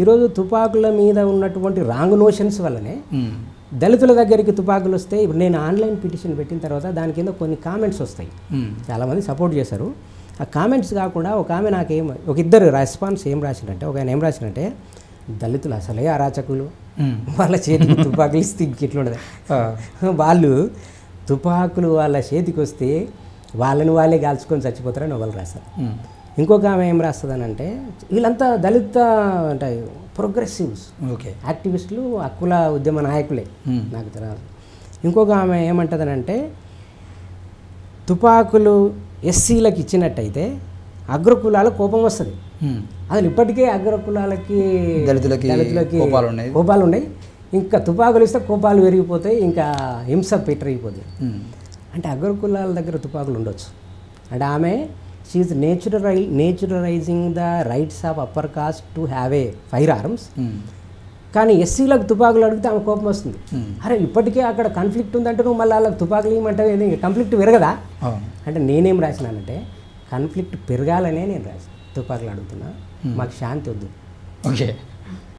ఈరోజు తుపాకుల మీద ఉన్నటువంటి రాంగ్ నోషన్స్ వల్లనే దళితుల దగ్గరికి తుపాకులు వస్తే ఇప్పుడు నేను ఆన్లైన్ పిటిషన్ పెట్టిన తర్వాత దాని కింద కొన్ని కామెంట్స్ వస్తాయి. చాలామంది సపోర్ట్ చేశారు. ఆ కామెంట్స్ కాకుండా ఒక ఆమె ఒక ఇద్దరు రెస్పాన్స్ ఏం రాసిందంటే, ఒక ఆయన ఏం రాసిందంటే, దళితులు అసలే అరాచకులు, వాళ్ళ చేతికి తుపాకులు ఇస్తే ఇంకెట్లా ఉండదు, వాళ్ళు తుపాకులు వాళ్ళ చేతికి వస్తే వాళ్ళని వాళ్ళే కాల్చుకొని చచ్చిపోతారని ఒకళ్ళు రాస్తారు. ఇంకొక ఆమె ఏం రాస్తుందనంటే, వీళ్ళంతా దళిత అంటే ప్రోగ్రెసివ్స్, యాక్టివిస్టులు, హక్కుల ఉద్యమ నాయకులే నాకు తెలియదు. ఇంకొక ఆమె ఏమంటుందనంటే, తుపాకులు ఎస్సీలకు ఇచ్చినట్టయితే అగ్రకులాలకు కోపం వస్తుంది. అసలు ఇప్పటికే అగ్రకులాలకి దళితులకి కోపాలు ఉన్నాయి, ఇంకా తుపాకులు ఇస్తే కోపాలు పెరిగిపోతాయి, ఇంకా హింస పెట్టరిగిపోతాయి. అంటే అగ్రకులాల దగ్గర తుపాకులు ఉండొచ్చు. అంటే ఆమె she naturalizing the rights of upper caste to have a fire arms. కానీ ఎస్సీలకు తుపాకులు అడిగితే ఆమె కోపం వస్తుంది. అరే ఇప్పటికే అక్కడ కాన్ఫ్లిక్ట్ ఉందంటే నువ్వు మళ్ళీ వాళ్ళకి తుపాకులు ఇవ్వమంటే కాన్ఫ్లిక్ట్ పెరగదా అంటే, నేనేం రాసినానంటే కాన్ఫ్లిక్ట్ పెరగాలనే నేను రాసిన, తుపాకులు అడుగుతున్నా, మాకు శాంతి వద్దు. ఓకే.